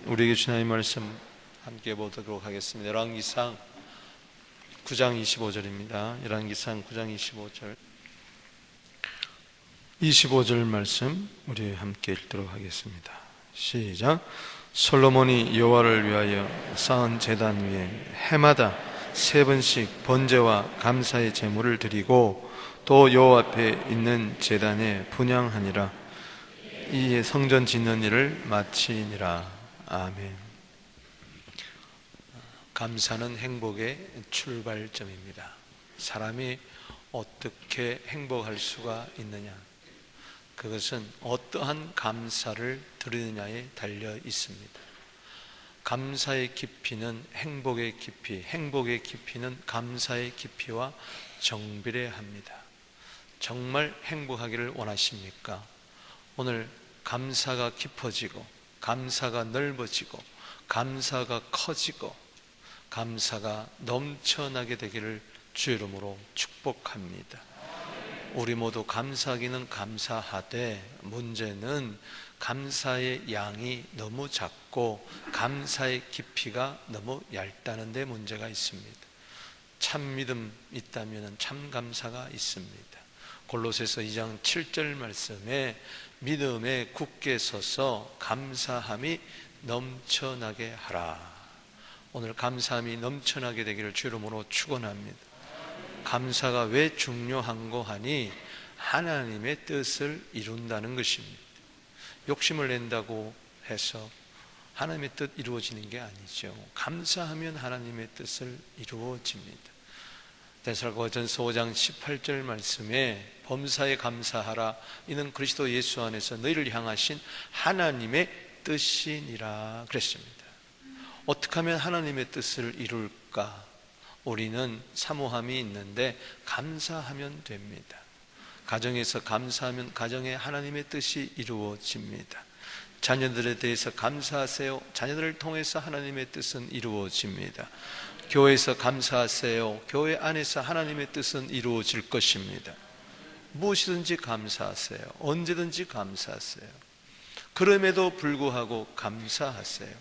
우리에게 주신 하나님의 말씀 함께 보도록 하겠습니다. 열왕기상 9장 25절입니다. 열왕기상 9장 25절 말씀 우리 함께 읽도록 하겠습니다. 시작. 솔로몬이 여호와를 위하여 쌓은 제단 위에 해마다 3번씩 번제와 감사의 제물을 드리고 또 여호와 앞에 있는 제단에 분향하니라. 이에 성전 짓는 일을 마치니라. 아멘. 감사는 행복의 출발점입니다. 사람이 어떻게 행복할 수가 있느냐? 그것은 어떠한 감사를 드리느냐에 달려 있습니다. 감사의 깊이는 행복의 깊이, 행복의 깊이는 감사의 깊이와 정비례합니다. 정말 행복하기를 원하십니까? 오늘 감사가 깊어지고, 감사가 넓어지고, 감사가 커지고, 감사가 넘쳐나게 되기를 주 이름으로 축복합니다. 우리 모두 감사하기는 감사하되 문제는 감사의 양이 너무 작고 감사의 깊이가 너무 얇다는 데 문제가 있습니다. 참 믿음 있다면 참 감사가 있습니다. 골로새서 2장 7절 말씀에 믿음에 굳게 서서 감사함이 넘쳐나게 하라. 오늘 감사함이 넘쳐나게 되기를 주 이름으로 축원합니다. 감사가 왜 중요한고 하니 하나님의 뜻을 이룬다는 것입니다. 욕심을 낸다고 해서 하나님의 뜻 이루어지는 게 아니죠. 감사하면 하나님의 뜻을 이루어집니다. 데살로니가전서 5장 18절 말씀에 범사에 감사하라. 이는 그리스도 예수 안에서 너희를 향하신 하나님의 뜻이니라 그랬습니다. 어떻게 하면 하나님의 뜻을 이룰까? 우리는 사모함이 있는데 감사하면 됩니다. 가정에서 감사하면 가정에 하나님의 뜻이 이루어집니다. 자녀들에 대해서 감사하세요. 자녀들을 통해서 하나님의 뜻은 이루어집니다. 교회에서 감사하세요. 교회 안에서 하나님의 뜻은 이루어질 것입니다. 무엇이든지 감사하세요. 언제든지 감사하세요. 그럼에도 불구하고 감사하세요.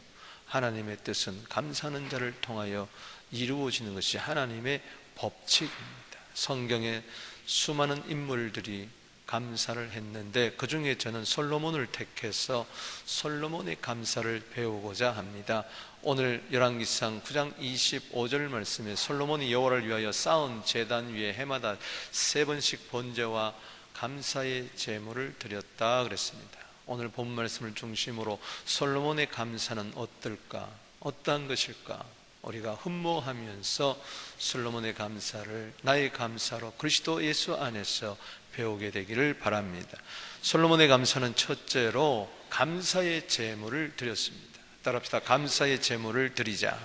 하나님의 뜻은 감사하는 자를 통하여 이루어지는 것이 하나님의 법칙입니다. 성경에 수많은 인물들이 감사를 했는데 그 중에 저는 솔로몬을 택해서 솔로몬의 감사를 배우고자 합니다. 오늘 열왕기상 9장 25절 말씀에 솔로몬이 여호와를 위하여 쌓은 제단 위에 해마다 3번씩 번제와 감사의 제물을 드렸다 그랬습니다. 오늘 본 말씀을 중심으로 솔로몬의 감사는 어떨까? 어떠한 것일까? 우리가 흠모하면서 솔로몬의 감사를 나의 감사로 그리스도 예수 안에서 배우게 되기를 바랍니다. 솔로몬의 감사는 첫째로 감사의 제물을 드렸습니다. 따라합시다. 감사의 제물을 드리자.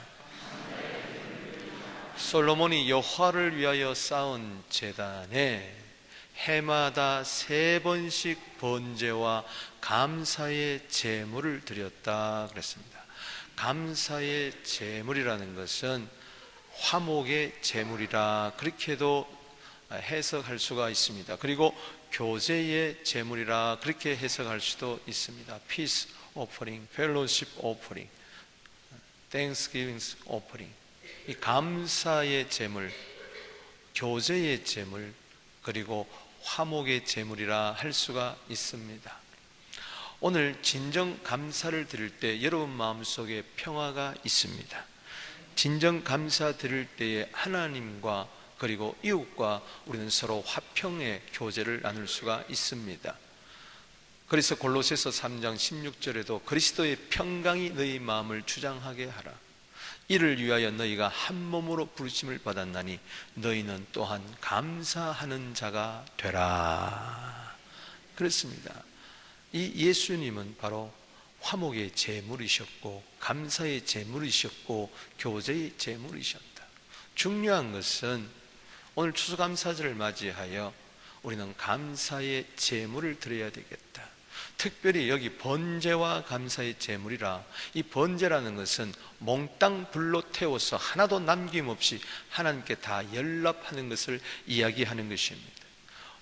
솔로몬이 여호와를 위하여 쌓은 제단에 해마다 3번씩 번제와 감사의 제물을 드렸다 그랬습니다. 감사의 제물이라는 것은 화목의 제물이라 그렇게도 해석할 수가 있습니다. 그리고 교제의 제물이라 그렇게 해석할 수도 있습니다. Peace offering, fellowship offering, Thanksgiving offering. 이 감사의 제물, 교제의 제물, 그리고 화목의 제물이라 할 수가 있습니다. 오늘 진정 감사를 드릴 때 여러분 마음속에 평화가 있습니다. 진정 감사 드릴 때에 하나님과 그리고 이웃과 우리는 서로 화평의 교제를 나눌 수가 있습니다. 그래서 골로새서 3장 16절에도 그리스도의 평강이 너희 마음을 주장하게 하라. 이를 위하여 너희가 한 몸으로 부르심을 받았나니 너희는 또한 감사하는 자가 되라. 그렇습니다. 이 예수님은 바로 화목의 제물이셨고 감사의 제물이셨고 교제의 제물이셨다. 중요한 것은 오늘 추수감사절을 맞이하여 우리는 감사의 제물을 드려야 되겠다. 특별히 여기 번제와 감사의 제물이라, 이 번제라는 것은 몽땅 불로 태워서 하나도 남김없이 하나님께 다 연락하는 것을 이야기하는 것입니다.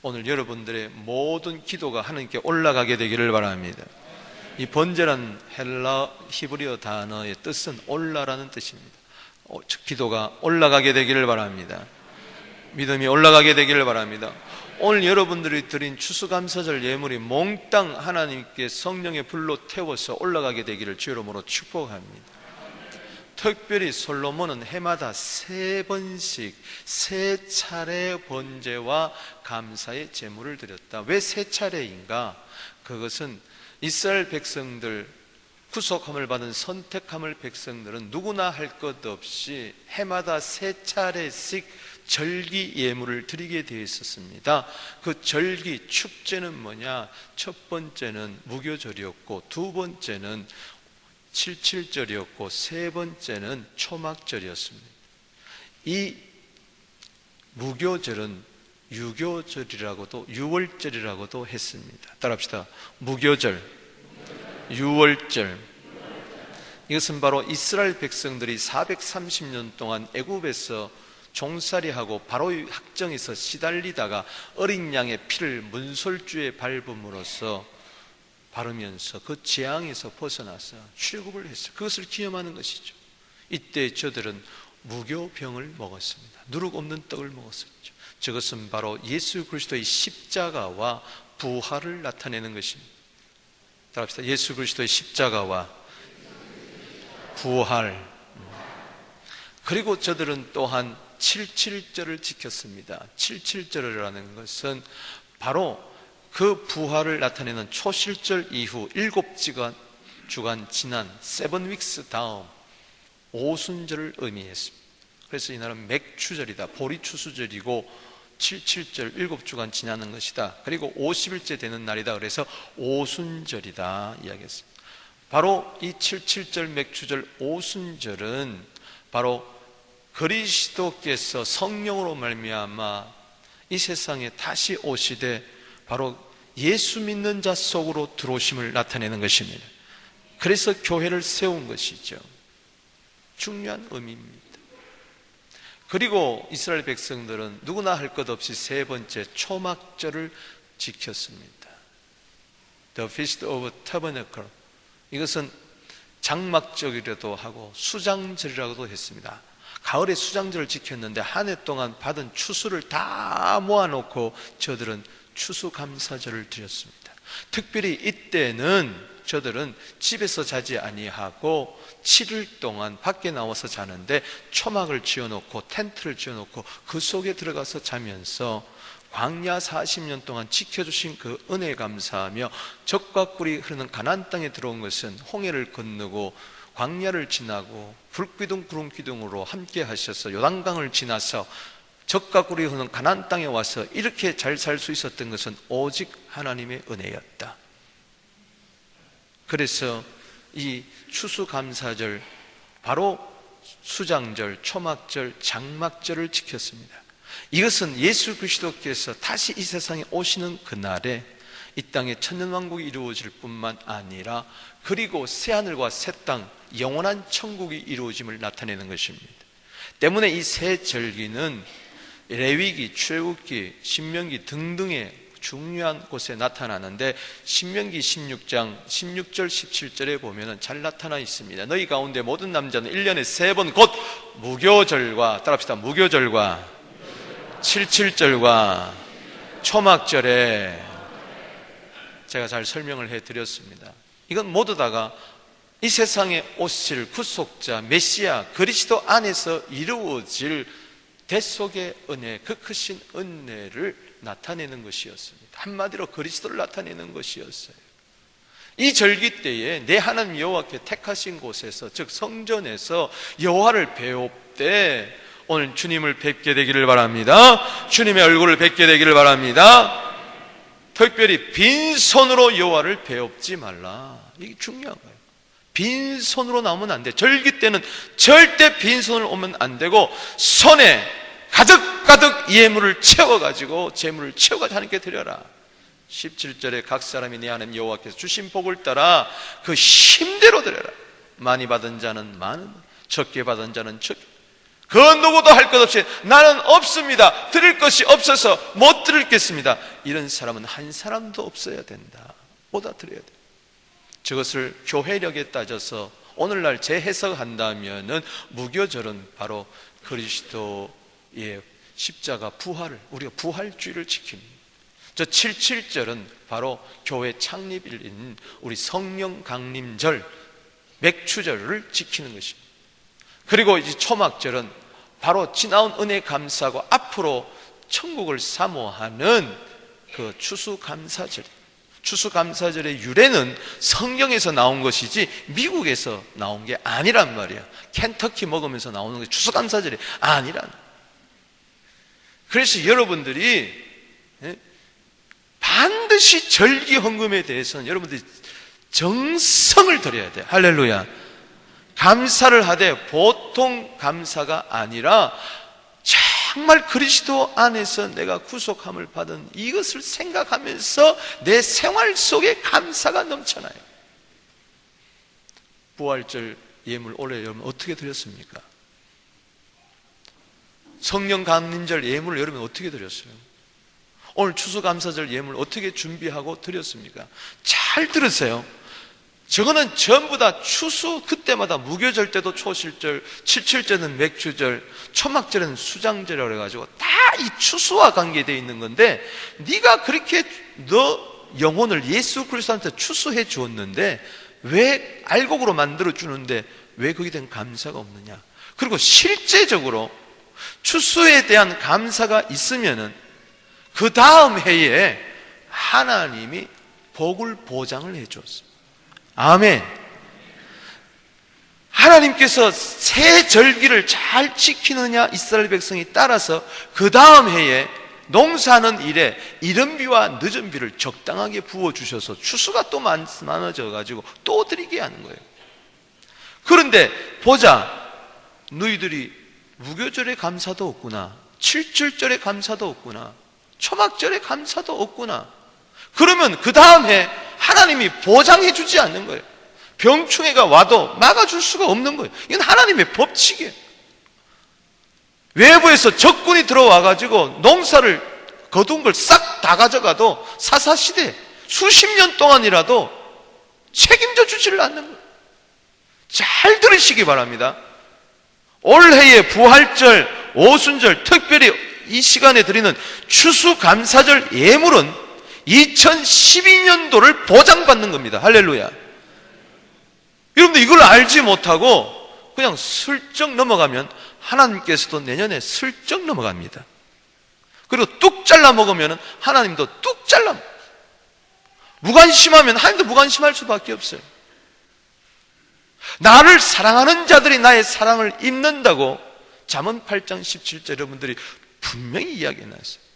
오늘 여러분들의 모든 기도가 하나님께 올라가게 되기를 바랍니다. 이 번제란 헬라 히브리어 단어의 뜻은 올라라는 뜻입니다. 기도가 올라가게 되기를 바랍니다. 믿음이 올라가게 되기를 바랍니다. 오늘 여러분들이 드린 추수감사절 예물이 몽땅 하나님께 성령의 불로 태워서 올라가게 되기를 주의 이름으로 축복합니다. 특별히 솔로몬은 해마다 3번씩 3차례 번제와 감사의 제물을 드렸다. 왜 3차례인가? 그것은 이스라엘 백성들, 구속함을 받은 선택함을 백성들은 누구나 할 것 없이 해마다 3차례씩 절기 예물을 드리게 되어 있었습니다. 그 절기 축제는 뭐냐? 첫 번째는 무교절이었고, 두 번째는 77절이었고, 세 번째는 초막절이었습니다. 이 무교절은 유교절이라고도, 유월절이라고도 했습니다. 따라합시다. 무교절, 유월절. 이것은 바로 이스라엘 백성들이 430년 동안 애굽에서 종살이하고 바로의 학정에서 시달리다가 어린 양의 피를 문설주에 밟음으로써 바르면서 그 재앙에서 벗어나서 출애굽을 했어요. 그것을 기념하는 것이죠. 이때 저들은 무교병을 먹었습니다. 누룩 없는 떡을 먹었었죠. 저것은 바로 예수 그리스도의 십자가와 부활을 나타내는 것입니다. 따라합시다. 예수 그리스도의 십자가와 부활. 그리고 저들은 또한 77절을 지켰습니다. 77절이라는 것은 바로 그 부활을 나타내는 초실절 이후 7주간 지난 7 weeks 다음 오순절을 의미했습니다. 그래서 이날은 맥추절이다, 보리추수절이고 77절 7주간 지나는 것이다. 그리고 50일째 되는 날이다. 그래서 오순절이다 이야기했습니다. 바로 이 77절 맥추절 오순절은 바로 그리스도께서 성령으로 말미암아 이 세상에 다시 오시되 바로 예수 믿는 자 속으로 들어오심을 나타내는 것입니다. 그래서 교회를 세운 것이죠. 중요한 의미입니다. 그리고 이스라엘 백성들은 누구나 할 것 없이 세 번째 초막절을 지켰습니다. The Feast of Tabernacle. 이것은 장막절이라도 하고 수장절이라고도 했습니다. 가을에 수장절을 지켰는데 한 해 동안 받은 추수를 다 모아놓고 저들은 추수감사절을 드렸습니다. 특별히 이때는 저들은 집에서 자지 아니하고 7일 동안 밖에 나와서 자는데 초막을 지어놓고 텐트를 지어놓고 그 속에 들어가서 자면서 광야 40년 동안 지켜주신 그 은혜에 감사하며 젖과 꿀이 흐르는 가나안 땅에 들어온 것은 홍해를 건너고 광야를 지나고 불기둥 구름기둥으로 함께 하셔서 요단강을 지나서 젖과 꿀이 흐르는 가나안 땅에 와서 이렇게 잘 살 수 있었던 것은 오직 하나님의 은혜였다. 그래서 이 추수감사절, 바로 수장절, 초막절, 장막절을 지켰습니다. 이것은 예수 그리스도께서 다시 이 세상에 오시는 그날에 이 땅에 천년왕국이 이루어질 뿐만 아니라 그리고 새하늘과 새 땅, 영원한 천국이 이루어짐을 나타내는 것입니다. 때문에 이 세 절기는 레위기, 출애굽기, 신명기 등등의 중요한 곳에 나타나는데 신명기 16장 16절 17절에 보면 잘 나타나 있습니다. 너희 가운데 모든 남자는 1년에 3번 곧 무교절과, 따라합시다, 무교절과 77절과 초막절에, 제가 잘 설명을 해드렸습니다. 이건 모두 다가 이 세상에 오실 구속자 메시아 그리스도 안에서 이루어질 대속의 은혜, 그 크신 은혜를 나타내는 것이었습니다. 한마디로 그리스도를 나타내는 것이었어요. 이 절기 때에 내 하나님 여호와께 택하신 곳에서, 즉 성전에서 여호와를 배웁때 오늘 주님을 뵙게 되기를 바랍니다. 주님의 얼굴을 뵙게 되기를 바랍니다. 특별히 빈손으로 여호와를 배웁지 말라. 이게 중요한 거예요. 빈손으로 나오면 안 돼. 절기 때는 절대 빈손으로 오면 안 되고 손에 가득가득 예물을 채워가지고 재물을 채워가지고 하나님께 드려라. 17절에 각 사람이 내 하나님 여호와께서 주신 복을 따라 그 힘대로 드려라. 많이 받은 자는 많은, 적게 받은 자는 적게. 그 누구도 할 것 없이 나는 없습니다, 드릴 것이 없어서 못 드리겠습니다, 이런 사람은 한 사람도 없어야 된다. 보다 드려야 돼. 저것을 교회력에 따져서 오늘날 재해석한다면은 무교절은 바로 그리스도의 십자가 부활을, 우리가 부활주의를 지킵니다. 저 77절은 바로 교회 창립일인 우리 성령 강림절, 맥추절을 지키는 것입니다. 그리고 이제 초막절은 바로 지나온 은혜 감사하고 앞으로 천국을 사모하는 그 추수감사절. 추수감사절의 유래는 성경에서 나온 것이지 미국에서 나온 게 아니란 말이야. 켄터키 먹으면서 나오는 게 추수감사절이 아니란. 그래서 여러분들이 반드시 절기헌금에 대해서는 여러분들이 정성을 들여야 돼요. 할렐루야. 감사를 하되 보통 감사가 아니라 정말 그리스도 안에서 내가 구속함을 받은 이것을 생각하면서 내 생활 속에 감사가 넘쳐나요. 부활절 예물 올해 여러분 어떻게 드렸습니까? 성령 강림절 예물을 여러분 어떻게 드렸어요? 오늘 추수감사절 예물 어떻게 준비하고 드렸습니까? 잘 들으세요. 저거는 전부 다 추수, 그때마다 무교절 때도 초실절, 77절은 맥주절, 초막절은 수장절이라고 해가지고 다 이 추수와 관계되어 있는 건데, 네가 그렇게 너 영혼을 예수 그리스도한테 추수해 주었는데 왜 알곡으로 만들어 주는데 왜 거기에 대한 감사가 없느냐? 그리고 실제적으로 추수에 대한 감사가 있으면은 그 다음 해에 하나님이 복을 보장을 해 주었어요. 아멘. 하나님께서 새 절기를 잘 지키느냐 이스라엘 백성이 따라서 그 다음 해에 농사하는 일에 이른 비와 늦은 비를 적당하게 부어주셔서 추수가 또 많아져 가지고 또 드리게 하는 거예요. 그런데 보자, 너희들이 무교절의 감사도 없구나, 77절의 감사도 없구나, 초막절의 감사도 없구나. 그러면 그 다음 해 하나님이 보장해 주지 않는 거예요. 병충해가 와도 막아줄 수가 없는 거예요. 이건 하나님의 법칙이에요. 외부에서 적군이 들어와가지고 농사를 거둔 걸 싹 다 가져가도 사사시대 수십 년 동안이라도 책임져 주지를 않는 거예요. 잘 들으시기 바랍니다. 올해의 부활절, 오순절, 특별히 이 시간에 드리는 추수감사절 예물은 2012년도를 보장받는 겁니다. 할렐루야. 여러분들 이걸 알지 못하고 그냥 슬쩍 넘어가면 하나님께서도 내년에 슬쩍 넘어갑니다. 그리고 뚝 잘라 먹으면 하나님도 뚝 잘라 먹어요. 무관심하면 하나님도 무관심할 수밖에 없어요. 나를 사랑하는 자들이 나의 사랑을 입는다고 잠언 8장 17절 여러분들이 분명히 이야기해놨어요.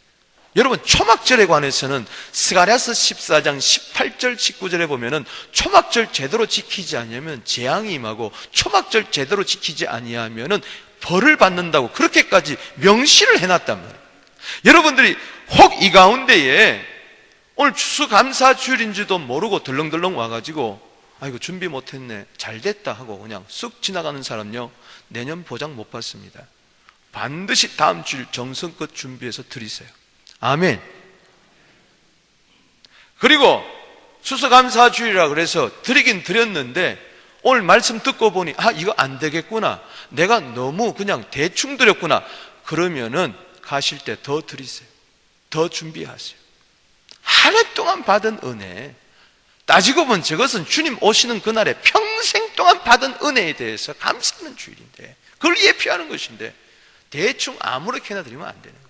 여러분 초막절에 관해서는 스가랴서 14장 18절 19절에 보면은 초막절 제대로 지키지 않으면 재앙이 임하고 초막절 제대로 지키지 아니하면은 벌을 받는다고 그렇게까지 명시를 해놨단 말이에요. 여러분들이 혹 이 가운데에 오늘 추수감사주일인지도 모르고 덜렁덜렁 와가지고 아이고 준비 못했네, 잘됐다 하고 그냥 쑥 지나가는 사람요, 내년 보장 못 받습니다. 반드시 다음 주일 정성껏 준비해서 드리세요. 아멘. 그리고 추수감사주일이라 그래서 드리긴 드렸는데 오늘 말씀 듣고 보니 이거 안 되겠구나, 내가 너무 그냥 대충 드렸구나, 그러면은 가실 때 더 드리세요. 더 준비하세요. 한 해 동안 받은 은혜, 따지고 보면 저것은 주님 오시는 그날에 평생 동안 받은 은혜에 대해서 감사하는 주일인데, 그걸 예표하는 것인데 대충 아무렇게나 드리면 안 되는 거예요.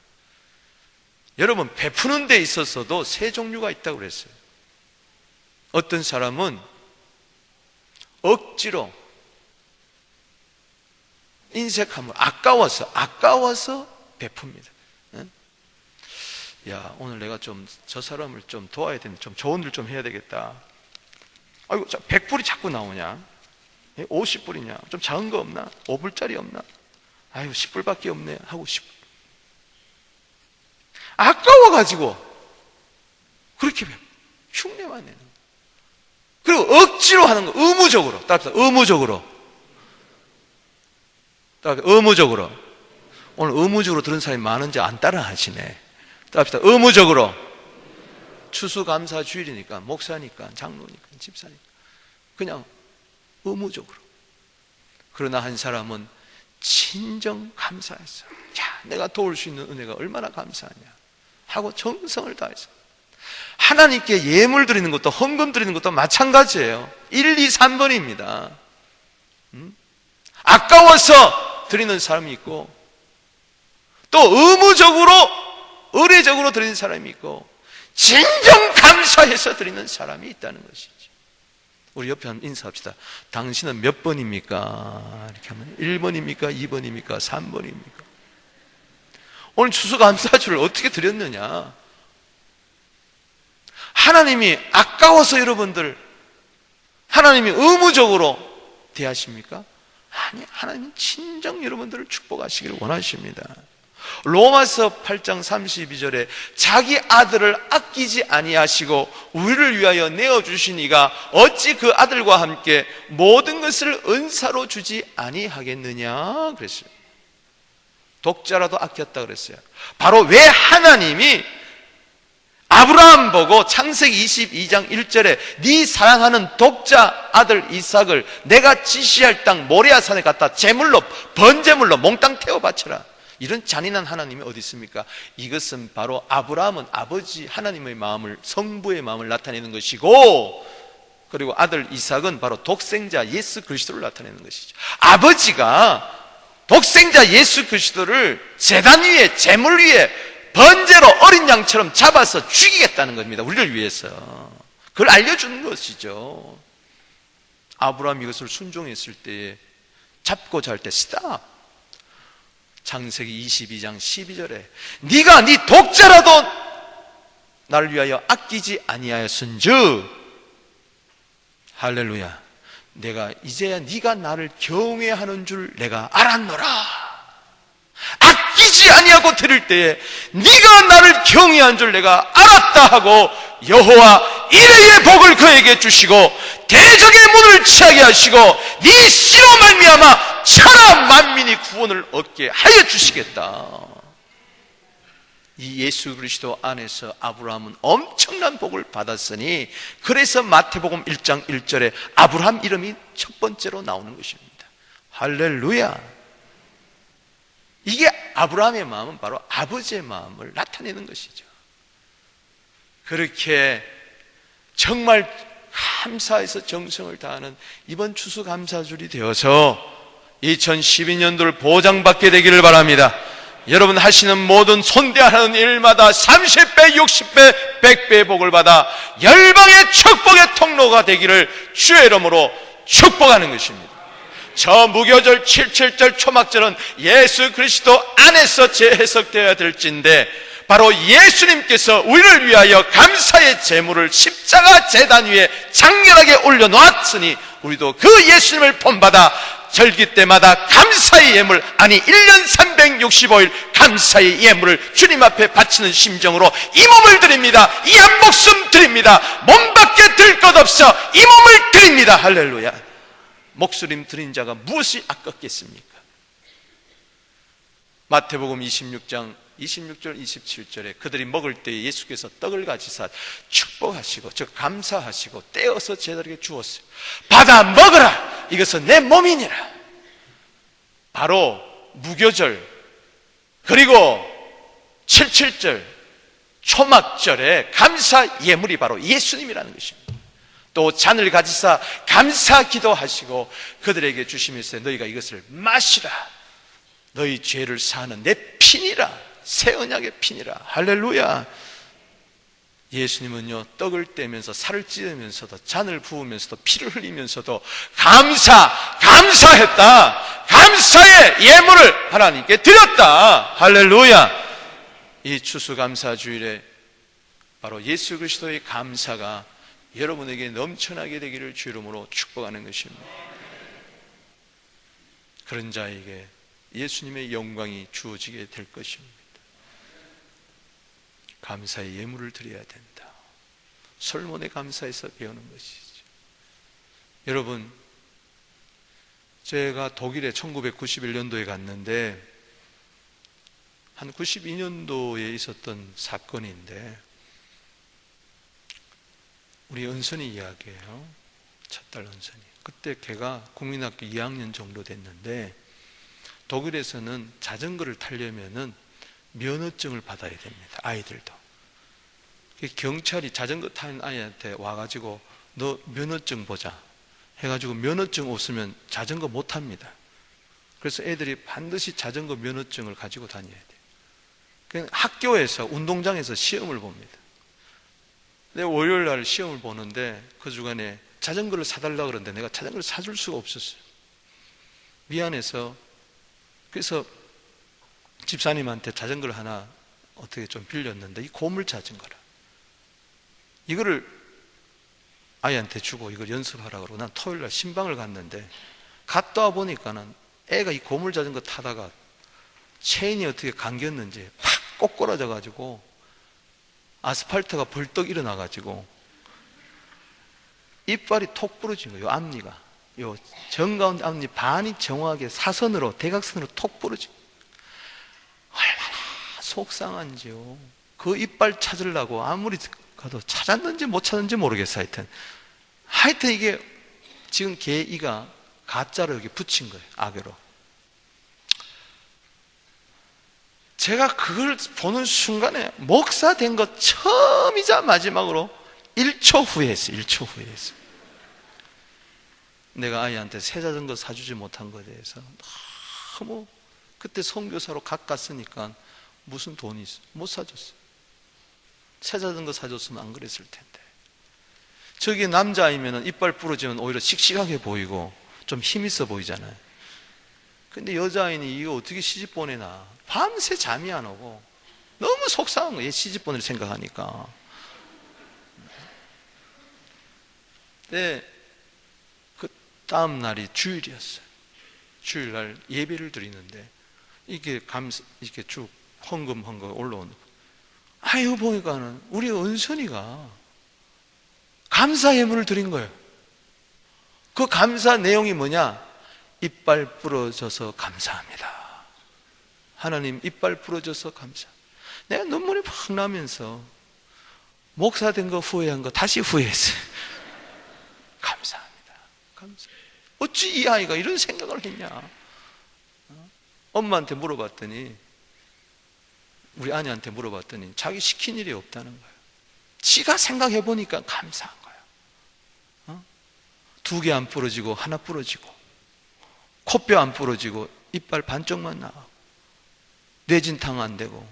여러분 베푸는 데 있어서도 세 종류가 있다고 그랬어요. 어떤 사람은 억지로 인색함을 아까워서 베풉니다. 야, 오늘 내가 좀 저 사람을 좀 도와야 되는데 좀 좋은 일 좀 해야 되겠다. 아이고 100불이 자꾸 나오냐, 50불이냐, 좀 작은 거 없나, 5불짜리 없나, 아이고 10불밖에 없네 하고 10불 아까워가지고 그렇게 흉내만 내는 거예요. 그리고 억지로 하는 거, 의무적으로. 따라서 의무적으로. 오늘 의무적으로 들은 사람이 많은지 안 따라 하시네. 따라합시다. 의무적으로. 추수감사주일이니까, 목사니까, 장로니까, 집사니까 그냥 의무적으로. 그러나 한 사람은 진정 감사했어요. 야, 내가 도울 수 있는 은혜가 얼마나 감사하냐 하고 정성을 다해서. 하나님께 예물 드리는 것도 헌금 드리는 것도 마찬가지예요. 1, 2, 3번입니다. 아까워서 드리는 사람이 있고, 또 의무적으로 의례적으로 드리는 사람이 있고, 진정 감사해서 드리는 사람이 있다는 것이죠. 우리 옆에 한번 인사합시다. 당신은 몇 번입니까? 이렇게 하면 1번입니까? 2번입니까? 3번입니까? 오늘 추수감사주를 어떻게 드렸느냐? 하나님이 아까워서 여러분들, 하나님이 의무적으로 대하십니까? 아니, 하나님은 진정 여러분들을 축복하시기를 원하십니다. 로마서 8장 32절에 자기 아들을 아끼지 아니하시고 우리를 위하여 내어주신 이가 어찌 그 아들과 함께 모든 것을 은사로 주지 아니하겠느냐 그랬어요. 독자라도 아꼈다 그랬어요. 바로 왜 하나님이 아브라함 보고 창세기 22장 1절에 네 사랑하는 독자 아들 이삭을 내가 지시할 땅 모리아산에 갖다 제물로 번제물로 몽땅 태워 바쳐라. 이런 잔인한 하나님이 어디 있습니까? 이것은 바로 아브라함은 아버지 하나님의 마음을, 성부의 마음을 나타내는 것이고, 그리고 아들 이삭은 바로 독생자 예수 그리스도를 나타내는 것이죠. 아버지가 독생자 예수 그리스도를 제단 위에, 제물 위에 번제로 어린 양처럼 잡아서 죽이겠다는 겁니다. 우리를 위해서. 그걸 알려주는 것이죠. 아브라함이 이것을 순종했을 때에 잡고자 할 때 스탑. 창세기 22장 12절에 네가 네 독자라도 나를 위하여 아끼지 아니하였은즉, 할렐루야, 내가 이제야 네가 나를 경외하는 줄 내가 알았노라. 아끼지 아니하고 드릴 때에 네가 나를 경외한 줄 내가 알았다 하고 여호와 이레의 복을 그에게 주시고 대적의 문을 취하게 하시고 네 씨로 말미암아 천하 만민이 구원을 얻게 하여 주시겠다. 이 예수 그리스도 안에서 아브라함은 엄청난 복을 받았으니, 그래서 마태복음 1장 1절에 아브라함 이름이 첫 번째로 나오는 것입니다. 할렐루야. 이게 아브라함의 마음은 바로 아버지의 마음을 나타내는 것이죠. 그렇게 정말 감사해서 정성을 다하는 이번 추수감사절이 되어서 2012년도를 보장받게 되기를 바랍니다. 여러분 하시는 모든 손대하는 일마다 30배, 60배, 100배의 복을 받아 열방의 축복의 통로가 되기를 주의 이름으로 축복하는 것입니다. 저 무교절, 77절, 초막절은 예수 그리스도 안에서 재해석되어야 될진데, 바로 예수님께서 우리를 위하여 감사의 제물을 십자가 제단 위에 장렬하게 올려놓았으니 우리도 그 예수님을 본받아 절기 때마다 감사의 예물, 아니 1년 365일 감사의 예물을 주님 앞에 바치는 심정으로 이 몸을 드립니다. 이 한 목숨 드립니다. 몸밖에 들 것 없어 이 몸을 드립니다. 할렐루야. 목소림 드린 자가 무엇이 아깝겠습니까? 마태복음 26장 26절 27절에 그들이 먹을 때 예수께서 떡을 가지사 축복하시고 즉 감사하시고 떼어서 제자들에게 주었어요. 받아 먹으라, 이것은 내 몸이니라. 바로 무교절 그리고 77절 초막절에 감사 예물이 바로 예수님이라는 것입니다. 또 잔을 가지사 감사 기도하시고 그들에게 주시면서 너희가 이것을 마시라, 너희 죄를 사하는 내 피니라, 새 언약의 피니라. 할렐루야. 예수님은요, 떡을 떼면서 살을 찢으면서도 잔을 부으면서도 피를 흘리면서도 감사했다. 감사의 예물을 하나님께 드렸다. 할렐루야. 이 추수감사주일에 바로 예수 그리스도의 감사가 여러분에게 넘쳐나게 되기를 주 이름으로 축복하는 것입니다. 그런 자에게 예수님의 영광이 주어지게 될 것입니다. 감사의 예물을 드려야 된다. 솔몬의 감사에서 배우는 것이죠. 여러분, 제가 독일에 1991년도에 갔는데 한 92년도에 있었던 사건인데 우리 은선이 이야기예요. 첫 딸 은선이. 그때 걔가 국민학교 2학년 정도 됐는데, 독일에서는 자전거를 타려면은 면허증을 받아야 됩니다. 아이들도. 경찰이 자전거 타는 아이한테 와가지고 너 면허증 보자 해가지고 면허증 없으면 자전거 못 탑니다. 그래서 애들이 반드시 자전거 면허증을 가지고 다녀야 돼요. 그냥 학교에서 운동장에서 시험을 봅니다. 내가 월요일 날 시험을 보는데 그 주간에 자전거를 사달라고 그러는데 내가 자전거를 사줄 수가 없었어요. 미안해서. 그래서 집사님한테 자전거를 하나 어떻게 좀 빌렸는데, 이 고물 자전거라. 이거를 아이한테 주고 이걸 연습하라고 그러고 난 토요일 날 신방을 갔는데, 갔다 와 보니까는 애가 이 고물 자전거 타다가 체인이 어떻게 감겼는지 팍 꼬꾸라져 가지고 아스팔트가 벌떡 일어나 가지고 이빨이 톡 부러진 거예요. 앞니가, 요 정가운데 앞니 반이 정확하게 사선으로, 대각선으로 톡 부러진 거예요. 얼마나 속상한지요. 그 이빨 찾으려고 아무리 가도 찾았는지 못 찾았는지 모르겠어요. 하여튼 이게 지금 걔 이가 가짜로 여기 붙인 거예요. 악으로. 제가 그걸 보는 순간에 목사 된 거 처음이자 마지막으로 1초 후회했어요. 1초 후회했어요. 내가 아이한테 새 자전거 사주지 못한 것에 대해서 너무, 그때 선교사로 각 갔으니까 무슨 돈이 있어, 못 사줬어요. 새 자전거 사줬으면 안 그랬을 텐데. 저기 남자아이면 이빨 부러지면 오히려 씩씩하게 보이고 좀 힘있어 보이잖아요. 근데 여자아이는 이거 어떻게 시집 보내나, 밤새 잠이 안 오고 너무 속상한 거예요. 시집 보낼 생각하니까. 네, 그 다음 날이 주일이었어요. 주일날 예배를 드리는데 이게 이렇게 쭉 헌금 올라오는 거. 아유, 보니까는 우리 은선이가 감사 예물을 드린 거예요. 그 감사 내용이 뭐냐? 이빨 부러져서 감사합니다. 하나님, 이빨 부러져서 감사. 내가 눈물이 팍 나면서 목사 된 거 후회한 거 다시 후회했어요. 감사합니다. 감사. 어찌 이 아이가 이런 생각을 했냐? 엄마한테 물어봤더니, 우리 아내한테 물어봤더니 자기 시킨 일이 없다는 거예요. 지가 생각해 보니까 감사한 거예요. 2개 안 부러지고 하나 부러지고, 코뼈 안 부러지고 이빨 반쪽만 나와, 뇌진탕 안 되고,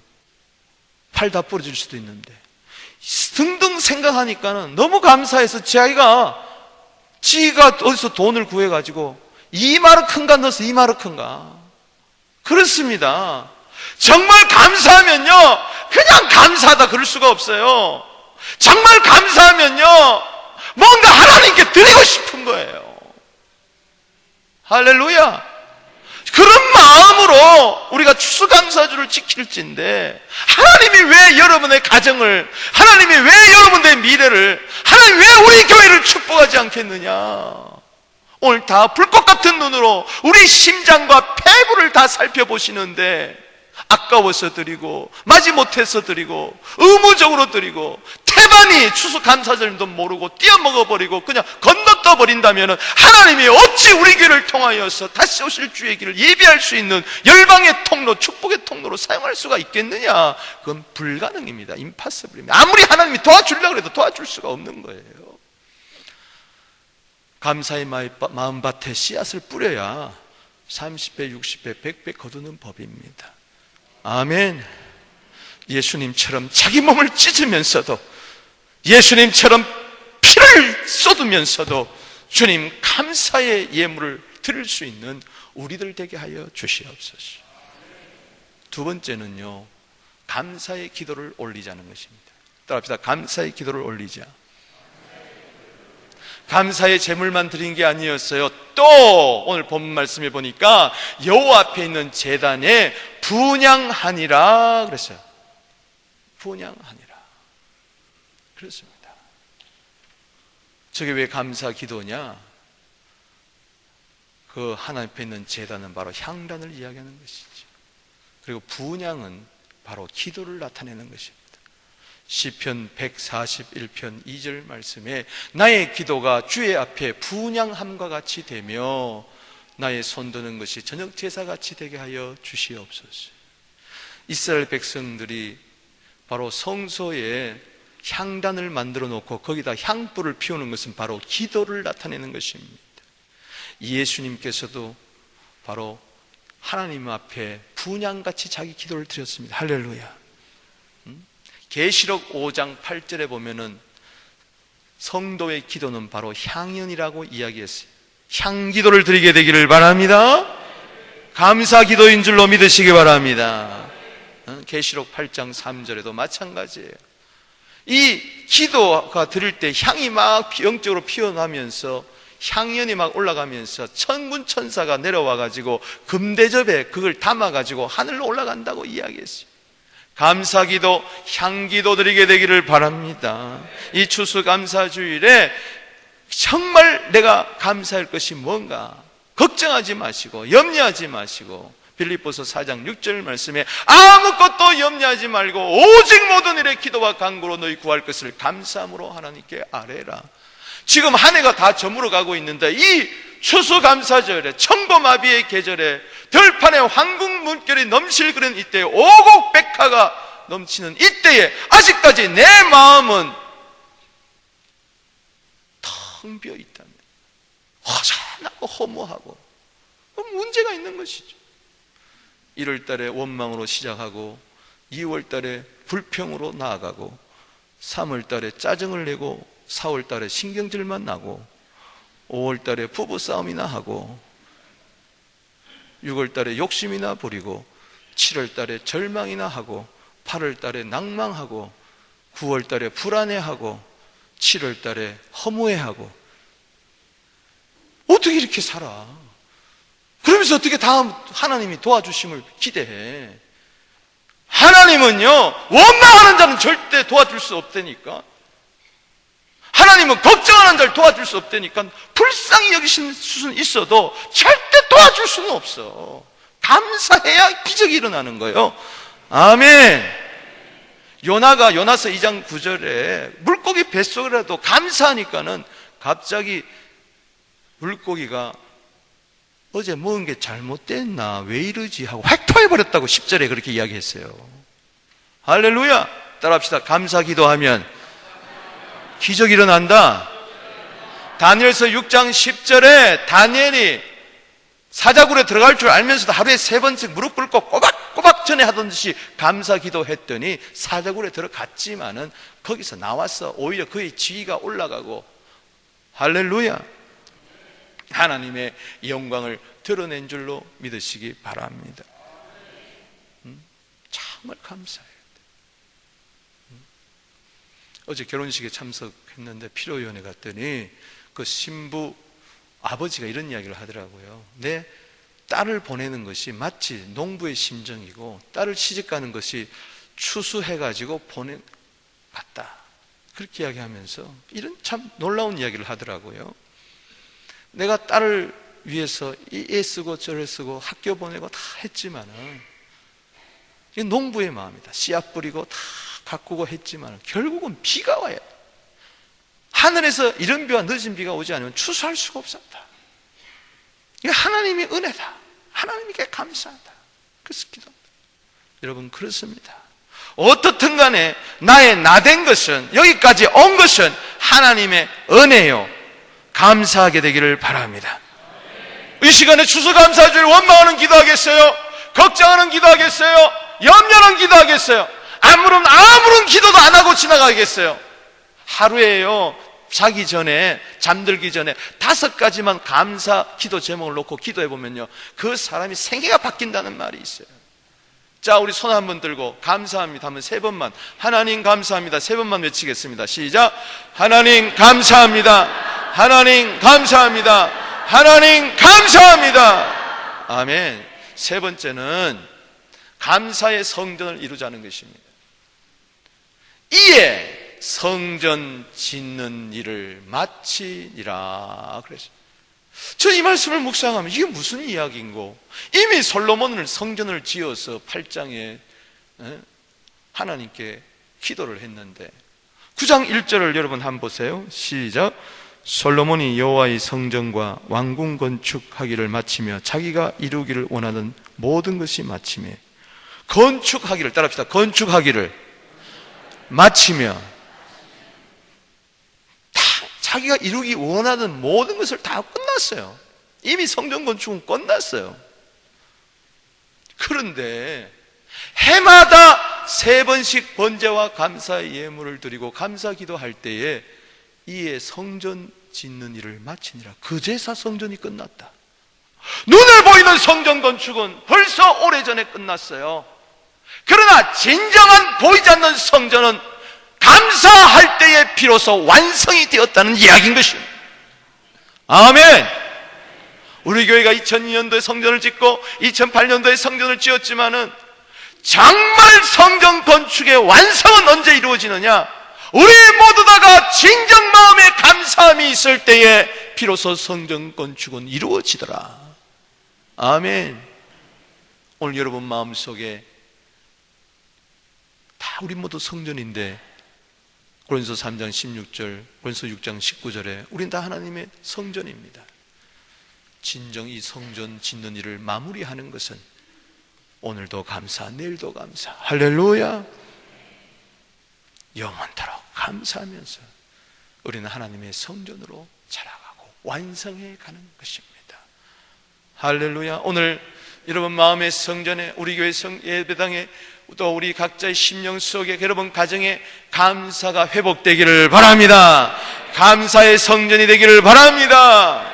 팔 다 부러질 수도 있는데, 등등 생각하니까는 너무 감사해서 지가 어디서 돈을 구해가지고 2마르크인가 넣어서 2마르크인가. 그렇습니다. 정말 감사하면요, 그냥 감사하다 그럴 수가 없어요. 정말 감사하면요, 뭔가 하나님께 드리고 싶은 거예요. 할렐루야. 그런 마음으로 우리가 추수감사주를 지킬진데, 하나님이 왜 여러분의 가정을, 하나님이 왜 여러분의 미래를, 하나님이 왜 우리 교회를 축복하지 않겠느냐? 오늘 다 불꽃 같은 눈으로 우리 심장과 폐부를 다 살펴보시는데, 아까워서 드리고 마지못해서 드리고 의무적으로 드리고 태반이 추수감사절도 모르고 띄어먹어버리고 그냥 건너떠 버린다면 하나님이 어찌 우리 교회를 통하여서 다시 오실 주의 길을 예비할 수 있는 열방의 통로, 축복의 통로로 사용할 수가 있겠느냐? 그건 불가능입니다. 임파서블입니다. 아무리 하나님이 도와주려고 해도 도와줄 수가 없는 거예요. 감사의 마음밭에 씨앗을 뿌려야 30배, 60배, 100배 거두는 법입니다. 아멘. 예수님처럼 자기 몸을 찢으면서도, 예수님처럼 피를 쏟으면서도 주님 감사의 예물을 드릴 수 있는 우리들 되게 하여 주시옵소서. 두 번째는요, 감사의 기도를 올리자는 것입니다. 따라합시다. 감사의 기도를 올리자. 감사의 제물만 드린 게 아니었어요. 또 오늘 본문 말씀에 보니까 여호와 앞에 있는 제단에 분향하니라 그랬어요. 분향하니라 그렇습니다. 저게 왜 감사 기도냐? 그 하나님 앞에 있는 제단은 바로 향단을 이야기하는 것이죠. 그리고 분향은 바로 기도를 나타내는 것입니다. 시편 141편 2절 말씀에 나의 기도가 주의 앞에 분향함과 같이 되며 나의 손드는 것이 저녁 제사같이 되게 하여 주시옵소서. 이스라엘 백성들이 바로 성소에 향단을 만들어 놓고 거기다 향불을 피우는 것은 바로 기도를 나타내는 것입니다. 예수님께서도 바로 하나님 앞에 분향같이 자기 기도를 드렸습니다. 할렐루야. 계시록 5장 8절에 보면은 성도의 기도는 바로 향연이라고 이야기했어요. 향기도를 드리게 되기를 바랍니다. 감사 기도인 줄로 믿으시기 바랍니다. 계시록 8장 3절에도 마찬가지예요. 이 기도가 드릴 때 향이 막 영적으로 피어나면서 향연이 막 올라가면서 천군 천사가 내려와 가지고 금대접에 그걸 담아 가지고 하늘로 올라간다고 이야기했어요. 감사기도, 향기도 드리게 되기를 바랍니다. 이 추수감사주일에 정말 내가 감사할 것이 뭔가 걱정하지 마시고 염려하지 마시고 빌립보서 4장 6절 말씀에 아무것도 염려하지 말고 오직 모든 일에 기도와 간구로 너희 구할 것을 감사함으로 하나님께 아뢰라. 지금 한 해가 다 저물어 가고 있는데 이 추수감사절에 청보마비의 계절에 들판에 황금 물결이 넘칠 그런 이때에 오곡백화가 넘치는 이때에 아직까지 내 마음은 텅 비어 있다면 허전하고 허무하고 문제가 있는 것이죠. 1월 달에 원망으로 시작하고 2월 달에 불평으로 나아가고 3월 달에 짜증을 내고 4월 달에 신경질만 나고 5월 달에 부부싸움이나 하고 6월 달에 욕심이나 부리고 7월 달에 절망이나 하고 8월 달에 낭망하고 9월 달에 불안해하고 7월 달에 허무해하고 어떻게 이렇게 살아? 그러면서 어떻게 다음 하나님이 도와주심을 기대해? 하나님은요 원망하는 자는 절대 도와줄 수 없다니까. 하나님은 걱정하는 자를 도와줄 수 없다니까. 불쌍히 여기시는 수는 있어도 절대 도와줄 수는 없어. 감사해야 기적이 일어나는 거예요. 아멘. 요나가 요나서 2장 9절에 물고기 뱃속이라도 감사하니까는 갑자기 물고기가 어제 먹은 게 잘못됐나 왜 이러지 하고 획토해버렸다고 10절에 그렇게 이야기했어요. 할렐루야. 따라합시다. 감사 기도하면 기적이 일어난다. 다니엘서 6장 10절에 다니엘이 사자굴에 들어갈 줄 알면서도 하루에 3번씩 무릎 꿇고 꼬박꼬박 전에 하던 듯이 감사 기도했더니 사자굴에 들어갔지만은 거기서 나와서 오히려 그의 지위가 올라가고 할렐루야. 하나님의 영광을 드러낸 줄로 믿으시기 바랍니다. 정말 감사해요. 어제 결혼식에 참석했는데 피로위원회 갔더니 그 신부 아버지가 이런 이야기를 하더라고요. 내 딸을 보내는 것이 마치 농부의 심정이고 딸을 시집가는 것이 추수해가지고 보내갔다. 그렇게 이야기하면서 이런 참 놀라운 이야기를 하더라고요. 내가 딸을 위해서 이 애쓰고 저를 쓰고 학교 보내고 다 했지만은 이게 농부의 마음이다. 씨앗 뿌리고 다 가꾸고 했지만 결국은 비가 와야 돼. 하늘에서 이른 비와 늦은 비가 오지 않으면 추수할 수가 없었다. 이게 하나님의 은혜다. 하나님께 감사하다. 그래서 기도합니다. 여러분 그렇습니다. 어떻든 간에 나의 나된 것은 여기까지 온 것은 하나님의 은혜요. 감사하게 되기를 바랍니다. 이 시간에 추수감사주일 원망하는 기도하겠어요? 걱정하는 기도하겠어요? 염려하는 기도하겠어요? 아무런 기도도 안 하고 지나가겠어요? 하루에요 자기 전에 잠들기 전에 5가지만 감사 기도 제목을 놓고 기도해 보면요 그 사람이 생애가 바뀐다는 말이 있어요. 자, 우리 손 한번 들고 감사합니다 하면 3번만, 하나님 감사합니다 3번만 외치겠습니다. 시작. 하나님 감사합니다. 하나님 감사합니다. 하나님 감사합니다. 아멘. 3번째는 감사의 성전을 이루자는 것입니다. 이에 성전 짓는 일을 마치니라 그랬어요. 저 이 말씀을 묵상하면 이게 무슨 이야기인고, 이미 솔로몬을 성전을 지어서 8장에 하나님께 기도를 했는데 9장 1절을 여러분 한번 보세요. 시작. 솔로몬이 여호와의 성전과 왕궁 건축하기를 마치며 자기가 이루기를 원하는 모든 것이 마침에 건축하기를, 따라합시다. 건축하기를 마치며 다 자기가 이루기 원하는 모든 것을 다 끝났어요. 이미 성전 건축은 끝났어요. 그런데 해마다 3번씩 번제와 감사의 예물을 드리고 감사 기도할 때에 이에 성전 짓는 일을 마치니라. 그제서 성전이 끝났다. 눈에 보이는 성전 건축은 벌써 오래전에 끝났어요. 그러나 진정한 보이지 않는 성전은 감사할 때에 비로소 완성이 되었다는 이야기인 것입니다. 아멘. 우리 교회가 2002년도에 성전을 짓고 2008년도에 성전을 지었지만은 정말 성전 건축의 완성은 언제 이루어지느냐? 우리 모두 다가 진정 마음에 감사함이 있을 때에 비로소 성전 건축은 이루어지더라. 아멘. 오늘 여러분 마음속에 다 우리 모두 성전인데 고린서 3장 16절, 고린서 6장 19절에 우린 다 하나님의 성전입니다. 진정 이 성전 짓는 일을 마무리하는 것은 오늘도 감사, 내일도 감사, 할렐루야, 영원토록 감사하면서 우리는 하나님의 성전으로 자라가고 완성해 가는 것입니다. 할렐루야. 오늘 여러분 마음의 성전에, 우리 교회 예배당에, 또 우리 각자의 심령 속에, 여러분 가정에 감사가 회복되기를 바랍니다. 감사의 성전이 되기를 바랍니다.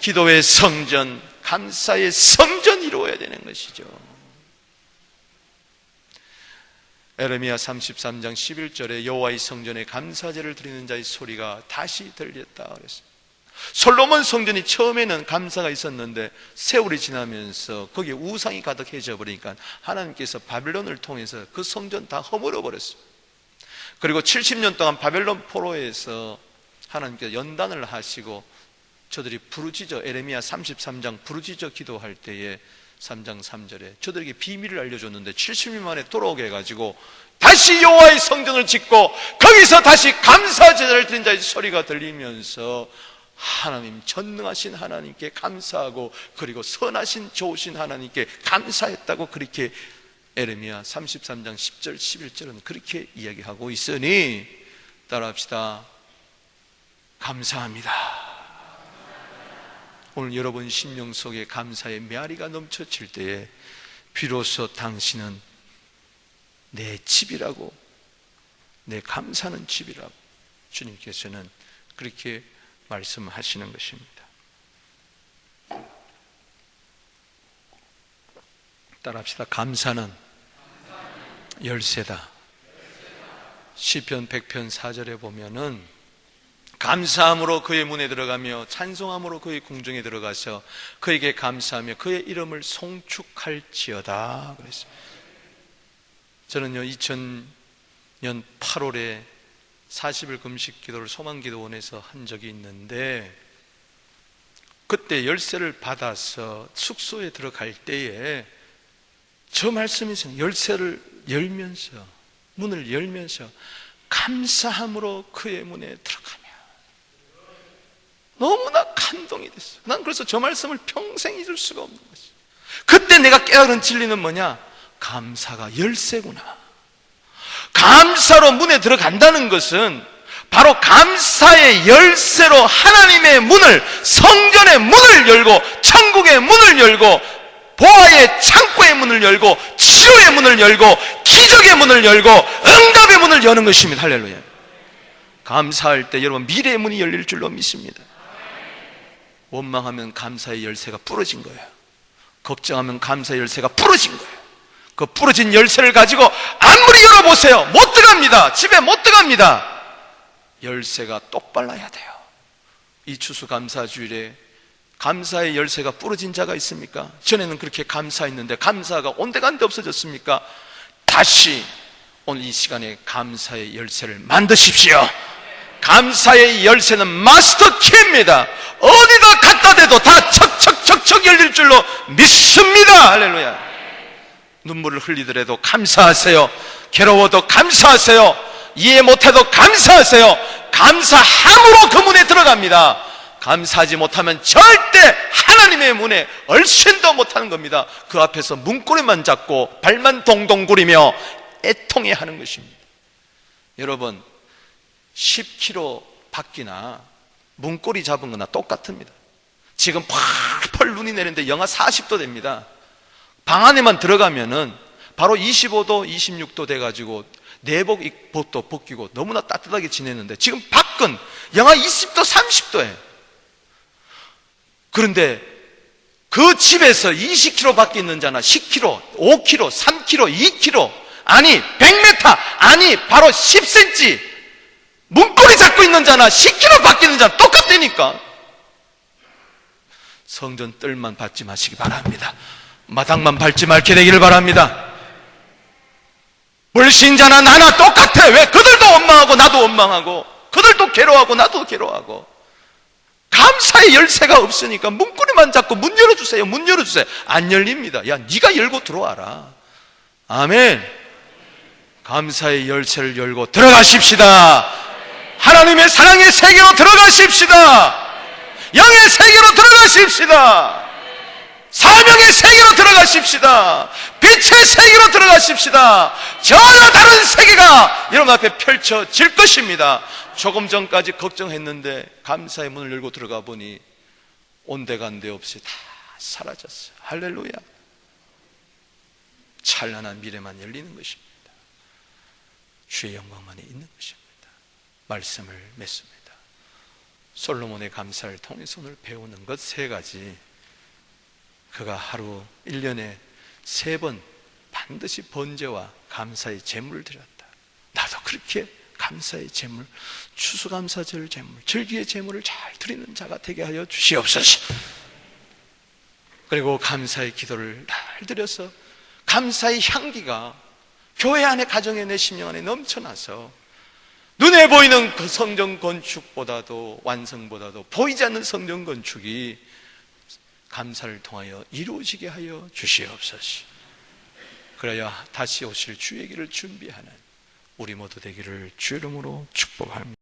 기도의 성전, 감사의 성전이 이루어야 되는 것이죠. 에레미야 33장 11절에 여호와의 성전에 감사제를 드리는 자의 소리가 다시 들렸다 그랬습니다. 솔로몬 성전이 처음에는 감사가 있었는데 세월이 지나면서 거기에 우상이 가득해져 버리니까 하나님께서 바벨론을 통해서 그 성전 다 허물어 버렸어요. 그리고 70년 동안 바벨론 포로에서 하나님께서 연단을 하시고 저들이 부르짖어, 에레미야 33장 부르짖어 기도할 때에 3장 3절에 저들에게 비밀을 알려줬는데 70년 만에 돌아오게 해가지고 다시 여호와의 성전을 짓고 거기서 다시 감사제사를 드린 자의 소리가 들리면서 하나님, 전능하신 하나님께 감사하고 그리고 선하신 좋으신 하나님께 감사했다고 그렇게 에레미야 33장 10절 11절은 그렇게 이야기하고 있으니 따라합시다. 감사합니다. 오늘 여러분 심령 속에 감사의 메아리가 넘쳐질 때에 비로소 당신은 내 집이라고, 내 감사는 집이라고 주님께서는 그렇게 말씀하시는 것입니다. 따라합시다. 감사는 열쇠다. 시편 100편 4절에 보면은 감사함으로 그의 문에 들어가며 찬송함으로 그의 궁정에 들어가서 그에게 감사하며 그의 이름을 송축할지어다 그랬습니다. 저는요 2000년 8월에 40일 금식 기도를 소망기도원에서 한 적이 있는데 그때 열쇠를 받아서 숙소에 들어갈 때에 저 말씀이 있어요. 열쇠를 열면서, 문을 열면서 감사함으로 그의 문에 들어가며 너무나 감동이 됐어요. 난 그래서 저 말씀을 평생 잊을 수가 없는 것이죠. 그때 내가 깨달은 진리는 뭐냐? 감사가 열쇠구나. 감사로 문에 들어간다는 것은 바로 감사의 열쇠로 하나님의 문을, 성전의 문을 열고 천국의 문을 열고 보아의 창고의 문을 열고 치료의 문을 열고 기적의 문을 열고 응답의 문을 여는 것입니다. 할렐루야. 감사할 때 여러분 미래의 문이 열릴 줄로 믿습니다. 원망하면 감사의 열쇠가 부러진 거예요. 걱정하면 감사의 열쇠가 부러진 거예요. 그 부러진 열쇠를 가지고 아무리 열어보세요, 못 들어갑니다. 집에 못 들어갑니다. 열쇠가 똑발라야 돼요. 이 추수감사주일에 감사의 열쇠가 부러진 자가 있습니까? 전에는 그렇게 감사했는데 감사가 온데간데 없어졌습니까? 다시 오늘 이 시간에 감사의 열쇠를 만드십시오. 감사의 열쇠는 마스터 키입니다. 어디다 갖다 대도 다 척척척척 열릴 줄로 믿습니다. 할렐루야. 눈물을 흘리더라도 감사하세요. 괴로워도 감사하세요. 이해 못해도 감사하세요. 감사함으로 그 문에 들어갑니다. 감사하지 못하면 절대 하나님의 문에 얼씬도 못하는 겁니다. 그 앞에서 문고리만 잡고 발만 동동 구리며 애통해 하는 것입니다. 여러분, 10kg 밖이나 문고리 잡은 거나 똑같습니다. 지금 펄펄 눈이 내리는데 영하 40도 됩니다. 방 안에만 들어가면은 바로 25도, 26도 돼가지고 내복 입고 벗기고 너무나 따뜻하게 지내는데 지금 밖은 영하 20도, 30도예요. 그런데 그 집에서 20km 밖에 있는 자나 10km, 5km, 3km, 2km, 아니 100m, 아니 바로 10cm 문고리 잡고 있는 자나 10km 밖에 있는 자나 똑같다니까. 성전 뜰만 밟지 마시기 바랍니다. 마당만 밟지 말게 되기를 바랍니다. 불신자나 나나 똑같아. 왜? 그들도 원망하고 나도 원망하고, 그들도 괴로워하고 나도 괴로워하고. 감사의 열쇠가 없으니까 문고리만 잡고 문 열어주세요, 문 열어주세요. 안 열립니다. 야, 네가 열고 들어와라. 아멘. 감사의 열쇠를 열고 들어가십시다. 하나님의 사랑의 세계로 들어가십시다. 영의 세계로 들어가십시다. 사명의 세계로 들어가십시다. 빛의 세계로 들어가십시다. 전혀 다른 세계가 여러분 앞에 펼쳐질 것입니다. 조금 전까지 걱정했는데 감사의 문을 열고 들어가 보니 온데간데 없이 다 사라졌어요. 할렐루야. 찬란한 미래만 열리는 것입니다. 주의 영광만이 있는 것입니다. 말씀을 맺습니다. 솔로몬의 감사를 통해서 오늘 배우는 것 3가지. 그가 하루 1년에 3번 반드시 번제와 감사의 제물을 드렸다. 나도 그렇게 감사의 제물, 추수감사절 제물, 절기의 제물을 잘 드리는 자가 되게 하여 주시옵소서. 그리고 감사의 기도를 잘 드려서 감사의 향기가 교회 안에, 가정에, 내 심령 안에 넘쳐나서 눈에 보이는 그 성전 건축보다도, 완성보다도 보이지 않는 성전 건축이 감사를 통하여 이루어지게 하여 주시옵소서. 그래야 다시 오실 주의 길을 준비하는 우리 모두 되기를 주 이름으로 축복합니다.